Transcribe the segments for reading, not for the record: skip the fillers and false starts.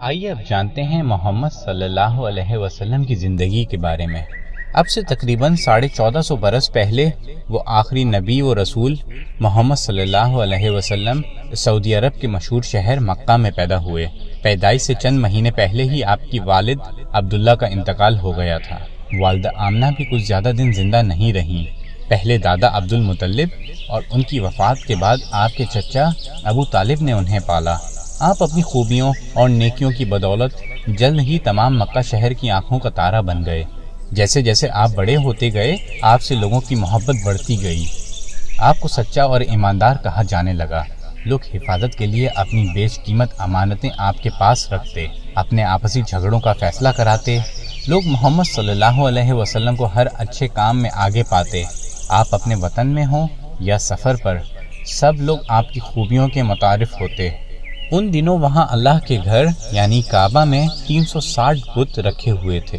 آئیے اب جانتے ہیں محمد صلی اللہ علیہ وسلم کی زندگی کے بارے میں۔ اب سے تقریباً 1450 برس پہلے وہ آخری نبی و رسول محمد صلی اللہ علیہ وسلم سعودی عرب کے مشہور شہر مکہ میں پیدا ہوئے۔ پیدائش سے چند مہینے پہلے ہی آپ کی والد عبداللہ کا انتقال ہو گیا تھا۔ والدہ آمنہ بھی کچھ زیادہ دن زندہ نہیں رہیں۔ پہلے دادا عبد المطلب اور ان کی وفات کے بعد آپ کے چچا ابو طالب نے انہیں پالا۔ آپ اپنی خوبیوں اور نیکیوں کی بدولت جلد ہی تمام مکہ شہر کی آنکھوں کا تارا بن گئے۔ جیسے جیسے آپ بڑے ہوتے گئے، آپ سے لوگوں کی محبت بڑھتی گئی۔ آپ کو سچا اور ایماندار کہا جانے لگا۔ لوگ حفاظت کے لیے اپنی بیش قیمت امانتیں آپ کے پاس رکھتے، اپنے آپسی جھگڑوں کا فیصلہ کراتے۔ لوگ محمد صلی اللہ علیہ وسلم کو ہر اچھے کام میں آگے پاتے۔ آپ اپنے وطن میں ہوں یا سفر پر، سب لوگ آپ کی خوبیوں کے متعارف ہوتے۔ ان دنوں وہاں اللہ کے گھر یعنی کعبہ میں 360 بت رکھے ہوئے تھے۔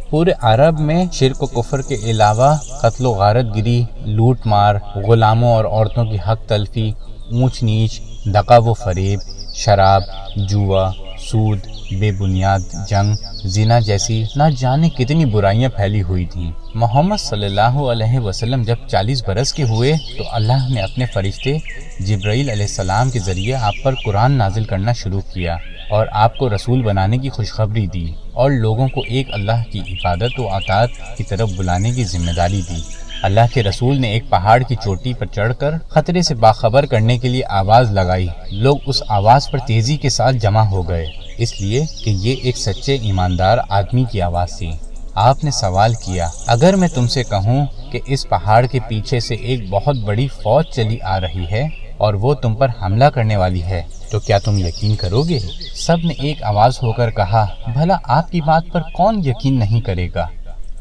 پورے عرب میں شرک و کفر کے علاوہ قتل و غارت گری، لوٹ مار، غلاموں اور عورتوں کی حق تلفی، اونچ نیچ، دغا و فریب، شراب، جوا، سود، بے بنیاد جنگ، زنا جیسی نہ جانے کتنی برائیاں پھیلی ہوئی تھیں۔ محمد صلی اللہ علیہ وسلم جب 40 برس کے ہوئے تو اللہ نے اپنے فرشتے جبرائیل علیہ السلام کے ذریعے آپ پر قرآن نازل کرنا شروع کیا اور آپ کو رسول بنانے کی خوشخبری دی اور لوگوں کو ایک اللہ کی عبادت و اطاعت کی طرف بلانے کی ذمہ داری دی۔ اللہ کے رسول نے ایک پہاڑ کی چوٹی پر چڑھ کر خطرے سے باخبر کرنے کے لیے آواز لگائی۔ لوگ اس آواز پر تیزی کے ساتھ جمع ہو گئے، اس لیے کہ یہ ایک سچے ایماندار آدمی کی آواز تھی۔ آپ نے سوال کیا، اگر میں تم سے کہوں کہ اس پہاڑ کے پیچھے سے ایک بہت بڑی فوج چلی آ رہی ہے اور وہ تم پر حملہ کرنے والی ہے تو کیا تم یقین کرو گے؟ سب نے ایک آواز ہو کر کہا، بھلا آپ کی بات پر کون یقین نہیں کرے گا؟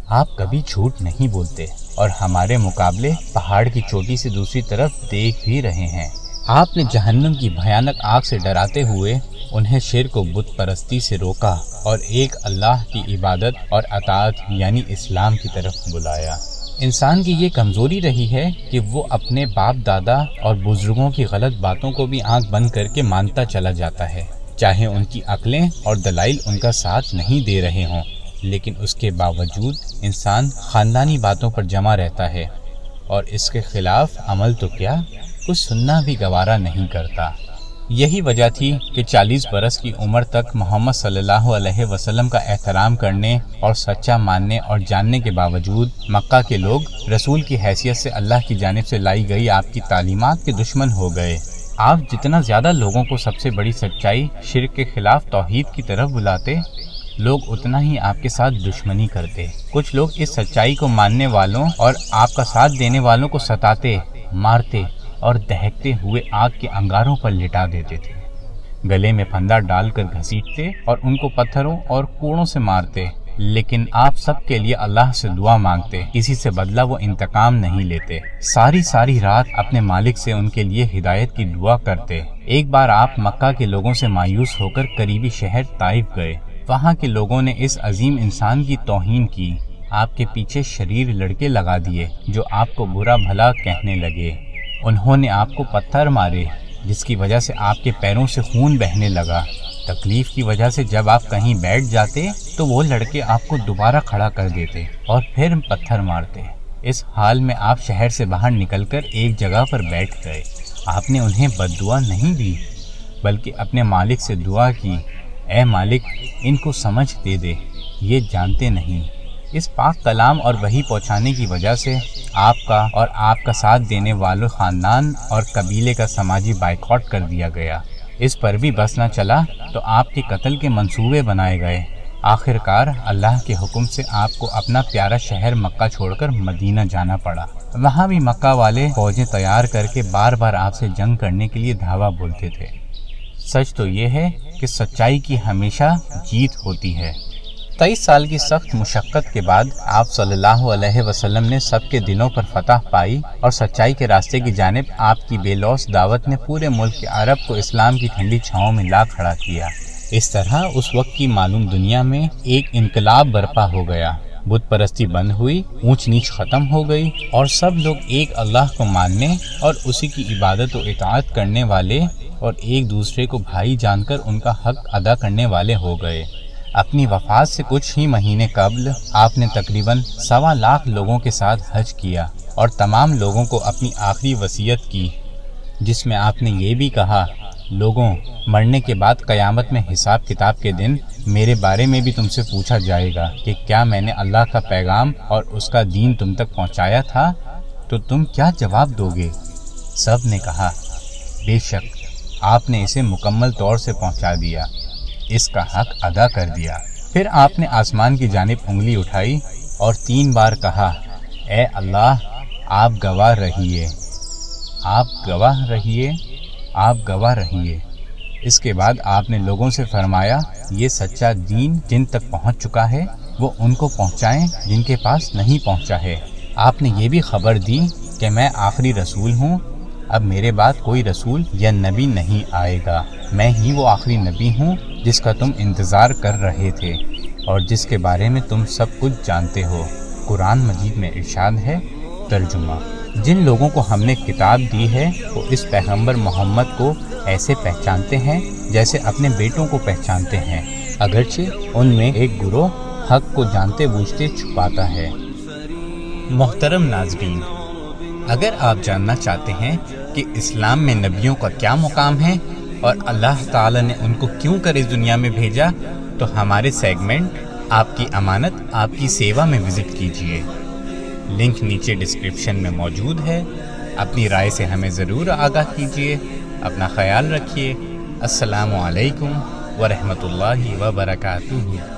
آپ کبھی جھوٹ نہیں بولتے اور ہمارے مقابلے پہاڑ کی چوٹی سے دوسری طرف دیکھ بھی رہے ہیں۔ آپ نے جہنم کی بھیانک آگ سے ڈراتے ہوئے انہیں شرک و بت پرستی سے روکا اور ایک اللہ کی عبادت اور اطاعت یعنی اسلام کی طرف بلایا۔ انسان کی یہ کمزوری رہی ہے کہ وہ اپنے باپ دادا اور بزرگوں کی غلط باتوں کو بھی آنکھ بند کر کے مانتا چلا جاتا ہے، چاہے ان کی عقلیں اور دلائل ان کا ساتھ نہیں دے رہے ہوں، لیکن اس کے باوجود انسان خاندانی باتوں پر جمع رہتا ہے اور اس کے خلاف عمل تو کیا، کچھ سننا بھی گوارا نہیں کرتا۔ یہی وجہ تھی کہ 40 برس کی عمر تک محمد صلی اللہ علیہ وسلم کا احترام کرنے اور سچا ماننے اور جاننے کے باوجود مکہ کے لوگ رسول کی حیثیت سے اللہ کی جانب سے لائی گئی آپ کی تعلیمات کے دشمن ہو گئے۔ آپ جتنا زیادہ لوگوں کو سب سے بڑی سچائی شرک کے خلاف توحید کی طرف بلاتے، لوگ اتنا ہی آپ کے ساتھ دشمنی کرتے۔ کچھ لوگ اس سچائی کو ماننے والوں اور آپ کا ساتھ دینے والوں کو ستاتے، مارتے اور دہکتے ہوئے آگ کے انگاروں پر لٹا دیتے تھے، گلے میں پھندا ڈال کر گھسیٹتے اور ان کو پتھروں اور کوڑوں سے مارتے۔ لیکن آپ سب کے لیے اللہ سے دعا مانگتے، کسی سے بدلہ وہ انتقام نہیں لیتے۔ ساری رات اپنے مالک سے ان کے لیے ہدایت کی دعا کرتے۔ ایک بار آپ مکہ کے لوگوں سے مایوس ہو کر قریبی شہر طائف گئے۔ وہاں کے لوگوں نے اس عظیم انسان کی توہین کی، آپ کے پیچھے شریر لڑکے لگا دیے جو آپ کو برا بھلا کہنے لگے۔ انہوں نے آپ کو پتھر مارے جس کی وجہ سے آپ کے پیروں سے خون بہنے لگا۔ تکلیف کی وجہ سے جب آپ کہیں بیٹھ جاتے تو وہ لڑکے آپ کو دوبارہ کھڑا کر دیتے اور پھر پتھر مارتے۔ اس حال میں آپ شہر سے باہر نکل کر ایک جگہ پر بیٹھ گئے۔ آپ نے انہیں بد دعا نہیں دی بلکہ اپنے مالک سے دعا کی، اے مالک ان کو سمجھ دے دے، یہ جانتے نہیں۔ اس پاک کلام اور وحی پہنچانے کی وجہ سے آپ کا اور آپ کا ساتھ دینے والوں خاندان اور قبیلے کا سماجی بائیکاٹ کر دیا گیا۔ اس پر بھی بس نہ چلا تو آپ کے قتل کے منصوبے بنائے گئے۔ آخرکار اللہ کے حکم سے آپ کو اپنا پیارا شہر مکہ چھوڑ کر مدینہ جانا پڑا۔ وہاں بھی مکہ والے فوجیں تیار کر کے بار بار آپ سے جنگ کرنے کے لیے دھاوا بولتے تھے۔ سچ تو یہ ہے کہ سچائی کی ہمیشہ جیت ہوتی ہے۔ 23 سال کی سخت مشقت کے بعد آپ صلی اللہ علیہ وسلم نے سب کے دلوں پر فتح پائی اور سچائی کے راستے کی جانب آپ کی بے لوث دعوت نے پورے ملک کے عرب کو اسلام کی ٹھنڈی چھاؤں میں لا کھڑا کیا۔ اس طرح اس وقت کی معلوم دنیا میں ایک انقلاب برپا ہو گیا۔ بت پرستی بند ہوئی، اونچ نیچ ختم ہو گئی اور سب لوگ ایک اللہ کو ماننے اور اسی کی عبادت و اطاعت کرنے والے اور ایک دوسرے کو بھائی جان کر ان کا حق ادا کرنے والے ہو گئے۔ اپنی وفات سے کچھ ہی مہینے قبل آپ نے تقریباً 1.25 لاکھ لوگوں کے ساتھ حج کیا اور تمام لوگوں کو اپنی آخری وصیت کی، جس میں آپ نے یہ بھی کہا، لوگوں، مرنے کے بعد قیامت میں حساب کتاب کے دن میرے بارے میں بھی تم سے پوچھا جائے گا کہ کیا میں نے اللہ کا پیغام اور اس کا دین تم تک پہنچایا تھا، تو تم کیا جواب دو گے؟ سب نے کہا، بے شک آپ نے اسے مکمل طور سے پہنچا دیا، اس کا حق ادا کر دیا۔ پھر آپ نے آسمان کی جانب انگلی اٹھائی اور 3 بار کہا، اے اللہ، آپ گواہ رہیے، آپ گواہ رہیے، آپ گواہ رہیے۔ اس کے بعد آپ نے لوگوں سے فرمایا، یہ سچا دین جن تک پہنچ چکا ہے وہ ان کو پہنچائیں جن کے پاس نہیں پہنچا ہے۔ آپ نے یہ بھی خبر دی کہ میں آخری رسول ہوں، اب میرے بعد کوئی رسول یا نبی نہیں آئے گا، میں ہی وہ آخری نبی ہوں جس کا تم انتظار کر رہے تھے اور جس کے بارے میں تم سب کچھ جانتے ہو۔ قرآن مجید میں ارشاد ہے، ترجمہ: جن لوگوں کو ہم نے کتاب دی ہے وہ اس پیغمبر محمد کو ایسے پہچانتے ہیں جیسے اپنے بیٹوں کو پہچانتے ہیں، اگرچہ ان میں ایک گروہ حق کو جانتے بوجھتے چھپاتا ہے۔ محترم ناظرین، اگر آپ جاننا چاہتے ہیں کہ اسلام میں نبیوں کا کیا مقام ہے اور اللہ تعالی نے ان کو کیوں کر اس دنیا میں بھیجا، تو ہمارے سیگمنٹ آپ کی امانت آپ کی سیوا میں وزٹ کیجیے، لنک نیچے ڈسکرپشن میں موجود ہے۔ اپنی رائے سے ہمیں ضرور آگاہ کیجیے۔ اپنا خیال رکھیے۔ السلام علیکم ورحمۃ اللہ وبرکاتہ۔